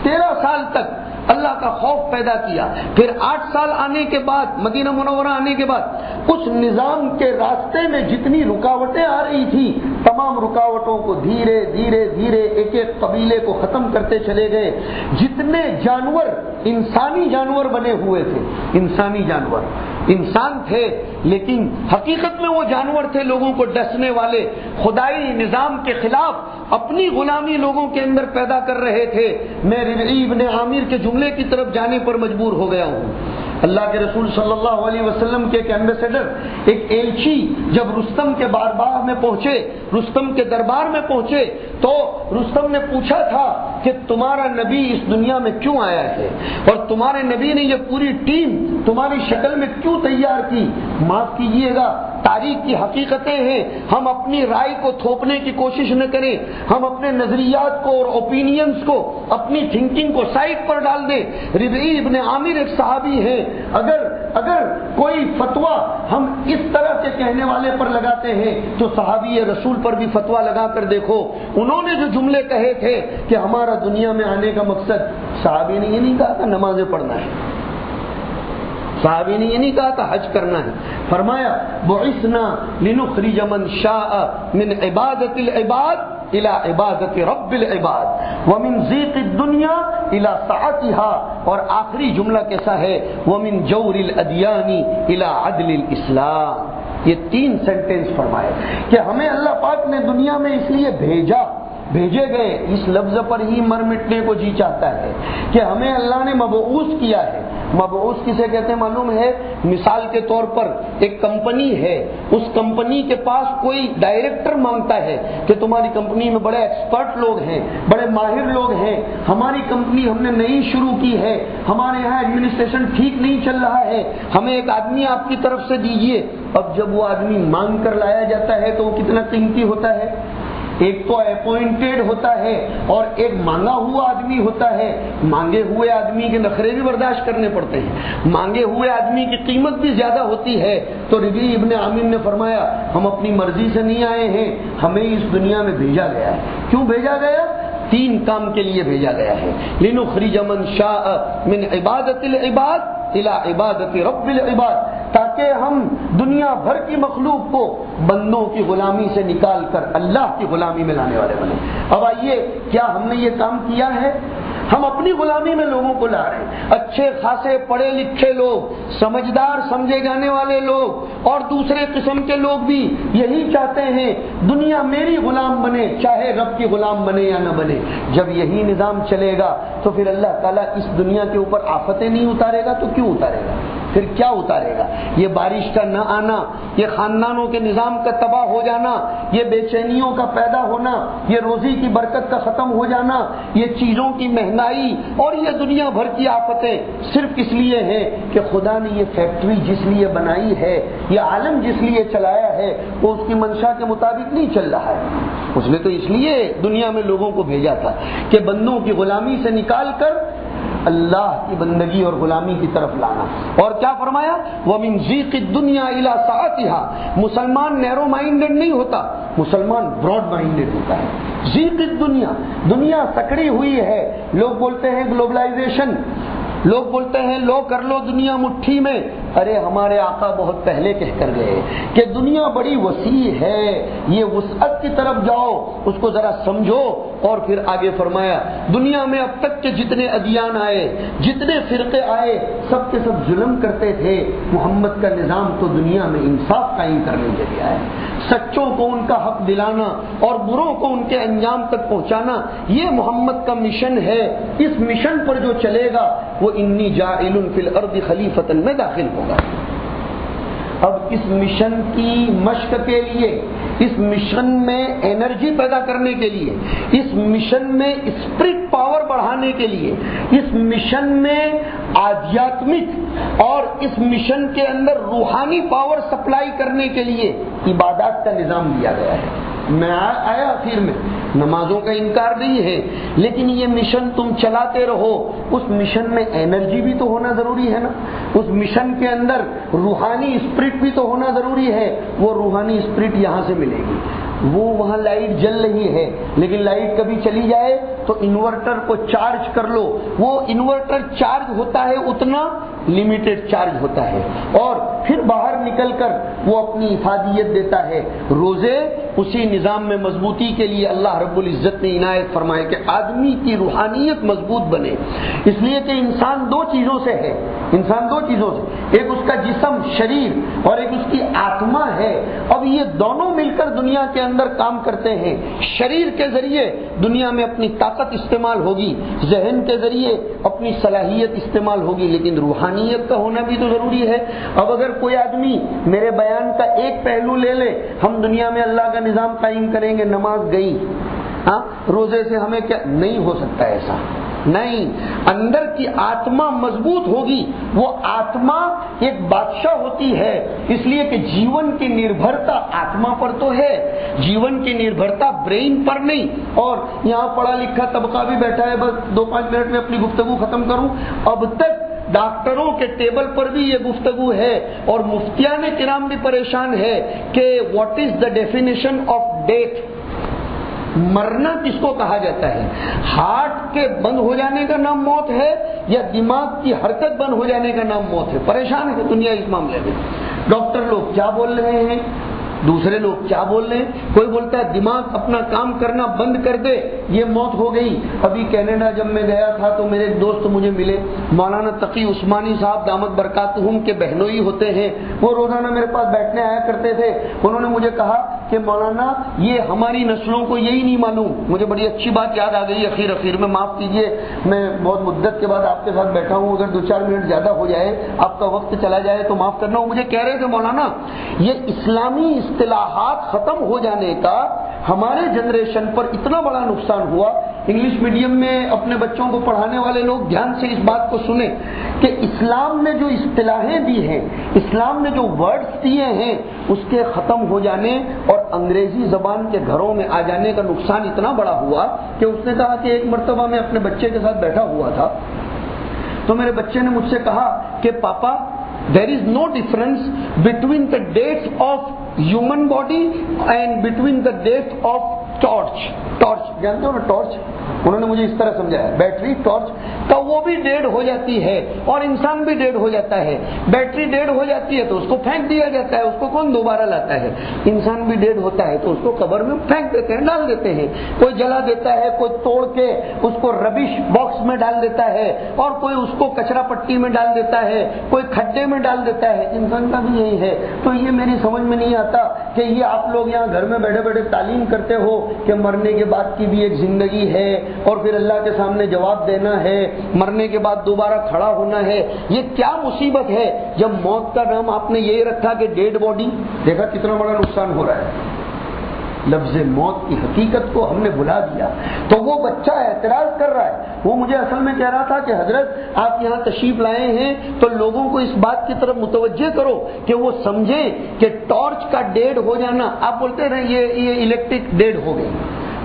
13 سال تک اللہ کا خوف پیدا کیا، پھر 8 سال آنے کے بعد، مدینہ منورہ آنے کے بعد اس نظام کے راستے میں جتنی رکاوٹیں آ رہی تھی، تمام رکاوٹوں کو دھیرے دھیرے ایک ایک قبیلے کو ختم کرتے چلے گئے۔ جتنے جانور انسانی جانور بنے ہوئے تھے، انسانی جانور انسان تھے لیکن حقیقت میں وہ جانور تھے، لوگوں کو ڈسنے والے، خدائی نظام کے خلاف اپنی غلامی لوگوں کے اندر پیدا کر رہے تھے۔ میں ربعی بن عامر کے جملے کی طرف جانے پر مجبور ہو گیا ہوں۔ اللہ کے رسول صلی اللہ علیہ وسلم کے ایک ایمبیسیڈر، ایک ایلچی جب رستم کے بارگاہ میں پہنچے، رستم کے دربار میں پہنچے، تو رستم نے پوچھا تھا کہ تمہارا نبی اس دنیا میں کیوں آیا ہے اور تمہارے نبی نے یہ پوری ٹیم تمہاری شکل میں کیوں تیار کی؟ معاف کیجیے گا، تاریخ کی حقیقتیں ہیں، ہم اپنی رائے کو تھوپنے کی کوشش نہ کریں، ہم اپنے نظریات کو اور اوپینینز کو، اپنی تھنکنگ کو سائڈ پر ڈال دیں۔ ربعی ابن عامر ایک صحابی ہیں، اگر کوئی فتویٰ ہم اس طرح کے کہنے والے پر لگاتے ہیں تو صحابی رسول پر بھی فتویٰ لگا کر دیکھو، انہوں نے جو جملے کہے تھے کہ ہمارا دنیا میں آنے کا مقصد، صحابی نے یہ نہیں کہا تھا نمازیں پڑھنا ہے، صحابی نے یہ نہیں کہا تھا حج کرنا ہے، فرمایا بعثنا لنخرج من شاء من عبادت العباد الى عبادت رب العباد ومن ضیق الدنیا الى سعتها، اور آخری جملہ کیسا ہے، ومن جور الادیان الى عدل الاسلام۔ یہ 3 سینٹنس فرمائے کہ ہمیں اللہ پاک نے دنیا میں اس لیے بھیجے گئے، اس لفظ پر ہی مر مٹنے کو جی چاہتا ہے کہ ہمیں اللہ نے مبعوث کیا ہے۔ مبعوث کسے کہتے ہیں معلوم ہے؟ مثال کے طور پر ایک کمپنی ہے، اس کمپنی کے پاس کوئی ڈائریکٹر مانگتا ہے کہ تمہاری کمپنی میں بڑے ایکسپرٹ لوگ ہیں، بڑے ماہر لوگ ہیں، ہماری کمپنی ہم نے نئی شروع کی ہے، ہمارے یہاں ایڈمنسٹریشن ٹھیک نہیں چل رہا ہے، ہمیں ایک آدمی آپ کی طرف سے دیجئے۔ اب جب وہ آدمی مانگ کر لایا جاتا ہے تو وہ کتنا قیمتی ہوتا ہے، ایک تو اپوائنٹڈ ہوتا ہے اور ایک مانگا ہوا آدمی ہوتا ہے۔ مانگے ہوئے آدمی کے نخرے بھی برداشت کرنے پڑتے ہیں، مانگے ہوئے آدمی کی قیمت بھی زیادہ ہوتی ہے۔ تو ربعی ابن عامر نے فرمایا ہم اپنی مرضی سے نہیں آئے ہیں، ہمیں اس دنیا میں بھیجا گیا ہے۔ کیوں بھیجا گیا؟ 3 کام کے لیے بھیجا گیا ہے، لنخرج من شاء من عبادت العباد الى عبادت رب العباد، تاکہ ہم دنیا بھر کی مخلوق کو بندوں کی غلامی سے نکال کر اللہ کی غلامی میں لانے والے بنے۔ اب آئیے، کیا ہم نے یہ کام کیا ہے؟ ہم اپنی غلامی میں لوگوں کو لا رہے ہیں، اچھے خاصے پڑھے لکھے لوگ، سمجھدار سمجھے جانے والے لوگ اور دوسرے قسم کے لوگ بھی یہی چاہتے ہیں دنیا میری غلام بنے، چاہے رب کی غلام بنے یا نہ بنے۔ جب یہی نظام چلے گا تو پھر اللہ تعالیٰ اس دنیا کے اوپر آفتیں نہیں اتارے گا تو کیوں اتارے گا؟ پھر کیا اتارے گا؟ یہ بارش کا نہ آنا، یہ خاندانوں کے نظام کا تباہ ہو جانا، یہ بے چینیوں کا پیدا ہونا، یہ روزی کی برکت کا ختم ہو جانا، یہ چیزوں کی مہنگائی اور یہ دنیا بھر کی آفتیں صرف اس لیے ہیں کہ خدا نے یہ فیکٹری جس لیے بنائی ہے، یہ عالم جس لیے چلایا ہے، وہ اس کی منشا کے مطابق نہیں چل رہا ہے۔ اس نے تو اس لیے دنیا میں لوگوں کو بھیجا تھا کہ بندوں کی غلامی سے نکال کر اللہ کی بندگی اور غلامی کی طرف لانا۔ اور کیا فرمایا؟ وَمِن ضِيقِ الدُّنْيَا إِلَى سَعَتِهَا۔ مسلمان نیرو مائنڈڈ نہیں ہوتا، مسلمان براڈ مائنڈڈ ہوتا ہے۔ ضیق الدنیا، دنیا سکڑی ہوئی ہے۔ لوگ بولتے ہیں گلوبلائزیشن، لوگ بولتے ہیں لو کر لو دنیا مٹھی میں۔ ارے ہمارے آقا بہت پہلے کہہ کر گئے کہ دنیا بڑی وسیع ہے، یہ وسعت کی طرف جاؤ، اس کو ذرا سمجھو۔ اور پھر آگے فرمایا دنیا میں اب تک کے جتنے ادیان آئے، جتنے فرقے آئے، سب کے سب ظلم کرتے تھے، محمد کا نظام تو دنیا میں انصاف قائم کرنے کے لیے آیا ہے۔ سچوں کو ان کا حق دلانا اور بروں کو ان کے انجام تک پہنچانا، یہ محمد کا مشن ہے۔ اس مشن پر جو چلے گا وہ انی جاعل فی الارض خلیفۃ میں داخل ہوگا۔ اب اس مشن کی مشق کے لیے، اس مشن میں انرجی پیدا کرنے کے لیے، اس مشن میں اسپرٹ پاور بڑھانے کے لیے، اس مشن میں آدھیاتمک اور اس مشن کے اندر روحانی پاور سپلائی کرنے کے لیے عبادات کا نظام دیا گیا ہے۔ میں آیا آخر میں، نمازوں کا انکار نہیں ہے، لیکن یہ مشن تم چلاتے رہو، اس مشن میں انرجی بھی تو ہونا ضروری ہے نا، اس مشن کے اندر روحانی اسپرٹ بھی تو ہونا ضروری ہے۔ وہ روحانی اسپرٹ یہاں سے ملے گی، وہ وہاں لائٹ جل رہی ہے، لیکن لائٹ کبھی چلی جائے تو انورٹر کو چارج کر لو، وہ انورٹر چارج ہوتا ہے اتنا لمیٹڈ چارج ہوتا ہے، اور پھر باہر نکل کر وہ اپنی افادیت دیتا ہے۔ روزے اسی نظام میں مضبوطی کے لیے اللہ رب العزت نے عنایت فرمائے کہ آدمی کی روحانیت مضبوط بنے، اس لیے کہ انسان دو چیزوں سے ہے، انسان دو چیزوں سے، ایک اس کا جسم شریر اور ایک اس کی آتما ہے۔ اب یہ دونوں مل کر دنیا کے اندر کام کرتے ہیں۔ شریر کے ذریعے دنیا میں اپنی طاقت استعمال ہوگی، ذہن کے ذریعے اپنی صلاحیت استعمال ہوگی، لیکن روحانیت کا ہونا بھی تو ضروری ہے۔ اب اگر کوئی آدمی میرے بیان کا ایک پہلو لے لے، ہم دنیا میں اللہ کا نظام قائم کریں گے، نماز گئی، ہاں روزے سے ہمیں کیا، نہیں ہو سکتا ایسا، نہیں۔ اندر کی آتما مضبوط ہوگی، وہ آتما ایک بادشاہ ہوتی ہے، اس لیے کہ جیون کی نربھرتا آتما پر تو ہے، جیون کی نربھرتا برین پر نہیں۔ اور یہاں پڑھا لکھا طبقہ بھی بیٹھا ہے، بس 2-5 منٹ میں اپنی گفتگو ختم کروں۔ اب تک ڈاکٹروں کے ٹیبل پر بھی یہ گفتگو ہے اور مفتیان کرام بھی پریشان ہے کہ what is the definition of death, مرنا کس کو کہا جاتا ہے؟ ہارٹ کے بند ہو جانے کا نام موت ہے یا دماغ کی حرکت بند ہو جانے کا نام موت ہے؟ پریشان ہے دنیا اس معاملے میں۔ ڈاکٹر لوگ کیا بول رہے ہیں، دوسرے لوگ کیا بول رہے ہیں، کوئی بولتا ہے دماغ اپنا کام کرنا بند کر دے یہ موت ہو گئی۔ ابھی کینیڈا جب میں گیا تھا تو میرے ایک دوست مجھے ملے، مولانا تقی عثمانی صاحب دامت برکاتہم کے بہنوئی ہوتے ہیں، وہ روزانہ میرے پاس بیٹھنے آیا کرتے تھے۔ انہوں نے مجھے کہا کہ مولانا یہ ہماری نسلوں کو یہی نہیں معلوم۔ مجھے بڑی اچھی بات یاد آ گئی اخیر میں، معاف کیجئے میں بہت مدت کے بعد آپ کے ساتھ بیٹھا ہوں، اگر 2-4 منٹ زیادہ ہو جائے، آپ کا وقت چلا جائے تو معاف کرنا۔ وہ مجھے کہہ رہے تھے مولانا یہ اسلامی اصطلاحات ختم ہو جانے کا ہمارے جنریشن پر اتنا بڑا نقصان ہوا۔ انگلش میڈیم میں اپنے بچوں کو پڑھانے والے لوگ دھیان سے اس بات کو سنیں کہ اسلام نے جو اصطلاحیں دی ہیں، اسلام نے جو ورڈز دیے ہیں، اس کے ختم ہو جانے اور انگریزی زبان کے گھروں میں آ جانے کا نقصان اتنا بڑا ہوا کہ اس نے کہا کہ ایک مرتبہ میں اپنے بچے کے ساتھ بیٹھا ہوا تھا تو میرے بچے نے مجھ سے کہا کہ پاپا there is no difference between the dates of human body and between the dates of torch جانتے ہو نا ٹارچ؟ انہوں نے مجھے اس طرح سمجھایا، بیٹری ٹارچ کا وہ بھی ڈیڈ ہو جاتی ہے اور انسان بھی ڈیڈ ہو جاتا ہے۔ بیٹری ڈیڈ ہو جاتی ہے تو اس کو پھینک دیا جاتا ہے، اس کو کون دوبارہ لاتا ہے؟ انسان بھی ڈیڈ ہوتا ہے تو اس کو قبر میں پھینک دیتے ہیں، ڈال دیتے ہیں، کوئی جلا دیتا ہے، کوئی توڑ کے اس کو ربش باکس میں ڈال دیتا ہے اور کوئی اس کو کچرا پٹی میں ڈال دیتا ہے، کوئی کھڈے میں ڈال دیتا ہے۔ انسان کا بھی یہی ہے۔ تو یہ میری سمجھ میں نہیں آتا کہ یہ آپ لوگ یہاں گھر میں بیٹھے بیٹھے تعلیم کرتے ہو کہ مرنے کے بعد کی بھی ایک زندگی ہے اور پھر اللہ کے سامنے جواب دینا ہے، مرنے کے بعد دوبارہ کھڑا ہونا ہے۔ یہ کیا مصیبت ہے جب موت کا نام آپ نے یہی رکھا کہ ڈیڈ باڈی؟ دیکھا کتنا بڑا نقصان ہو رہا ہے۔ لفظ موت کی حقیقت کو ہم نے بھلا دیا۔ تو وہ بچہ اعتراض کر رہا ہے، وہ مجھے اصل میں کہہ رہا تھا کہ حضرت آپ یہاں تشریف لائے ہیں تو لوگوں کو اس بات کی طرف متوجہ کرو کہ وہ سمجھیں کہ ٹارچ کا ڈیڈ ہو جانا، آپ بولتے رہے یہ الیکٹرک ڈیڈ ہو گئی،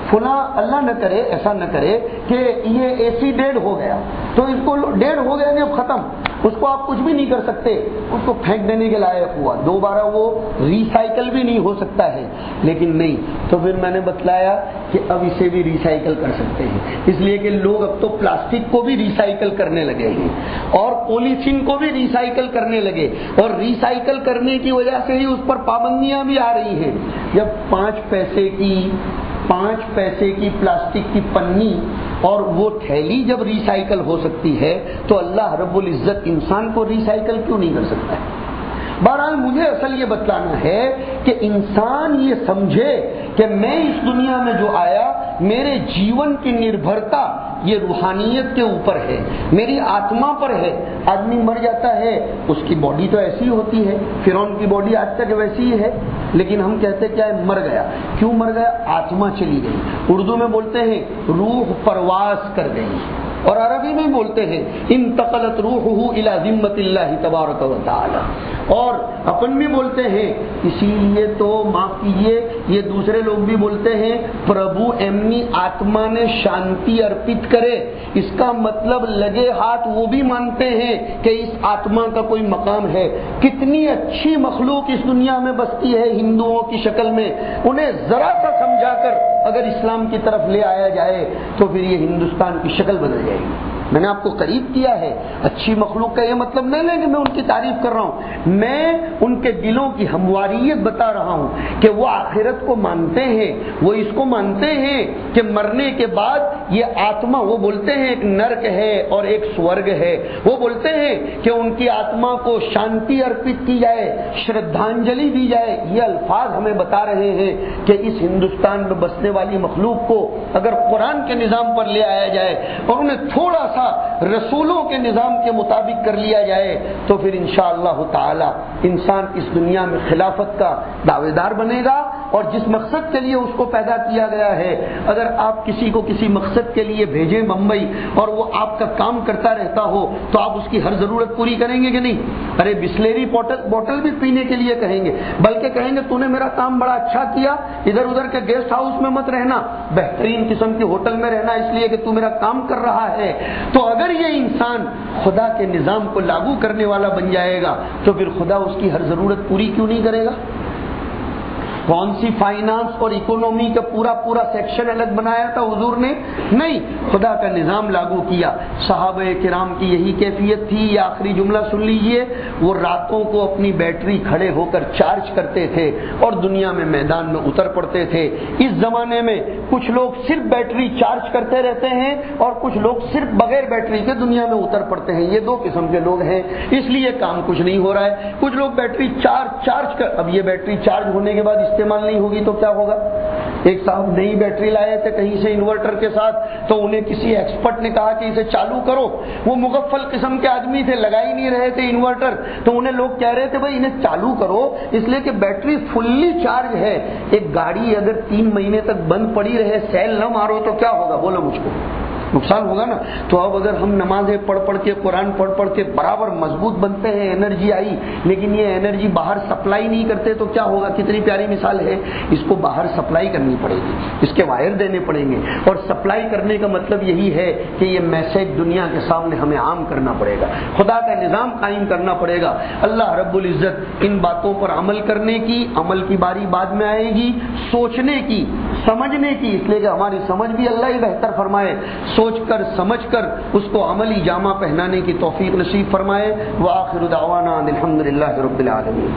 فلاں اللہ نہ کرے ایسا نہ کرے کہ یہ اے سی ڈیڈ ہو گیا تو اس کو ڈیڈ ہو گیا نہیں اب ختم، اس کو آپ کچھ بھی نہیں کر سکتے، اس کو پھینک دینے کے لائق ہوا، دوبارہ وہ ریسائیکل بھی نہیں ہو سکتا ہے۔ لیکن نہیں، تو پھر میں نے بتلایا کہ اب اسے بھی ریسائیکل کر سکتے ہیں، اس لیے کہ لوگ اب تو پلاسٹک کو بھی ریسائیکل کرنے لگے ہیں اور پولیتھین کو بھی ریسائیکل کرنے لگے، اور ریسائیکل کرنے کی وجہ سے ہی اس پر پابندیاں بھی آ رہی ہیں۔ جب 5 پیسے کی پلاسٹک کی پنی اور وہ تھیلی جب ریسائیکل ہو سکتی ہے تو اللہ رب العزت انسان کو ریسائیکل کیوں نہیں کر سکتا ہے؟ بہرحال مجھے اصل یہ بتلانا ہے کہ انسان یہ سمجھے کہ میں اس دنیا میں جو آیا میرے جیون کی نربھرتا یہ روحانیت کے اوپر ہے، میری آتما پر ہے۔ آدمی مر جاتا ہے اس کی باڈی تو ایسی ہوتی ہے، فرعون کی باڈی آج تک ویسی ہی ہے، لیکن ہم کہتے کیا ہے مر گیا۔ کیوں مر گیا؟ آتما چلی گئی۔ اردو میں بولتے ہیں روح پرواز کر گئی، اور عربی میں بولتے ہیں انتقلت روحہ الی ذمۃ اللہ تبارک و تعالی، اور اپن بھی بولتے ہیں، اسی لیے تو معاف کیجیے یہ دوسرے لوگ بھی بولتے ہیں پربھو ایمنی آتما نے شانتی ارپت کرے، اس کا مطلب لگے ہاتھ وہ بھی مانتے ہیں کہ اس آتما کا کوئی مقام ہے۔ کتنی اچھی مخلوق اس دنیا میں بستی ہے ہندوؤں کی شکل میں، انہیں ذرا سا سمجھا کر اگر اسلام کی طرف لے آیا جائے تو پھر یہ ہندوستان کی شکل بدل جائے گی۔ میں نے آپ کو قریب کیا ہے، اچھی مخلوق کا یہ مطلب نہیں لے کہ میں ان کی تعریف کر رہا ہوں، میں ان کے دلوں کی ہمواریت بتا رہا ہوں کہ وہ آخرت کو مانتے ہیں، وہ اس کو مانتے ہیں کہ مرنے کے بعد یہ آتما، وہ بولتے ہیں ایک نرک ہے اور ایک سورگ ہے، وہ بولتے ہیں کہ ان کی آتما کو شانتی ارپت کی جائے، شردھانجلی دی جائے۔ یہ الفاظ ہمیں بتا رہے ہیں کہ اس ہندوستان میں بسنے والی مخلوق کو اگر قرآن کے نظام پر لے آیا جائے اور انہیں تھوڑا سا رسولوں کے نظام کے مطابق کر لیا جائے تو پھر انشاءاللہ تعالی انسان اس دنیا میں خلافت کا دعوے دار بنے گا، اور جس مقصد کے لیے اس کو پیدا کیا گیا ہے، اگر آپ کسی کو کسی مقصد کے لیے بھیجیں بمبئی اور وہ آپ کا کام کرتا رہتا ہو تو آپ اس کی ہر ضرورت پوری کریں گے کہ نہیں؟ ارے بسلیری بوٹل بھی پینے کے لیے کہیں گے، بلکہ کہیں گے تو نے میرا کام بڑا اچھا کیا، ادھر ادھر کے گیسٹ ہاؤس میں مت رہنا، بہترین قسم کے ہوٹل میں رہنا اس لیے کہ تو میرا کام کر رہا ہے۔ تو اگر یہ انسان خدا کے نظام کو لاگو کرنے والا بن جائے گا تو پھر خدا اس کی ہر ضرورت پوری کیوں نہیں کرے گا؟ کون سی فائنانس اور اکونومی کا پورا سیکشن الگ بنایا تھا حضور نے؟ نہیں، خدا کا نظام لاگو کیا۔ صحابہ کرام کی یہی کیفیت تھی۔ یہ آخری جملہ سن لیجئے، وہ راتوں کو اپنی بیٹری کھڑے ہو کر چارج کرتے تھے اور دنیا میں میدان میں اتر پڑتے تھے۔ اس زمانے میں کچھ لوگ صرف بیٹری چارج کرتے رہتے ہیں اور کچھ لوگ صرف بغیر بیٹری کے دنیا میں اتر پڑتے ہیں۔ یہ دو قسم کے لوگ ہیں، اس لیے کام کچھ نہیں ہو رہا ہے۔ کچھ لوگ بیٹری چارج کر، اب یہ بیٹری چارج ہونے کے بعد استعمال نہیں ہوگی تو کیا ہوگا؟ ایک صاحب نئی بیٹری لائے تھے کہیں سے انورٹر کے ساتھ، تو انہیں کسی ایکسپرٹ نے کہا کہ اسے چالو کرو، وہ مغفل قسم کے آدمی تھے، لگا ہی نہیں رہے تھے انورٹر، تو انہیں لوگ کہہ رہے تھے بھائی انہیں چالو کرو اس لیے کہ بیٹری فلی چارج ہے۔ ایک گاڑی اگر 3 مہینے تک بند پڑی رہے، سیل نہ مارو تو کیا ہوگا؟ بولو مجھ کو، نقصان ہوگا نا۔ تو اب اگر ہم نمازیں پڑھ کے قرآن پڑھ کے برابر مضبوط بنتے ہیں، انرجی آئی، لیکن یہ انرجی باہر سپلائی نہیں کرتے تو کیا ہوگا؟ کتنی پیاری مثال ہے، اس کو باہر سپلائی کرنی پڑے گی، اس کے وائر دینے پڑیں گے، اور سپلائی کرنے کا مطلب یہی ہے کہ یہ میسج دنیا کے سامنے ہمیں عام کرنا پڑے گا، خدا کا نظام قائم کرنا پڑے گا۔ اللہ رب العزت ان باتوں پر عمل کرنے کی، عمل کی باری بعد میں آئے گی، سوچنے کی، سمجھنے کی، اس لیے کہ ہماری سمجھ بھی اللہ ہی بہتر فرمائے، سوچ کر سمجھ کر اس کو عملی جامہ پہنانے کی توفیق نصیب فرمائے۔ وآخر دعوانا الحمدللہ رب العالمین۔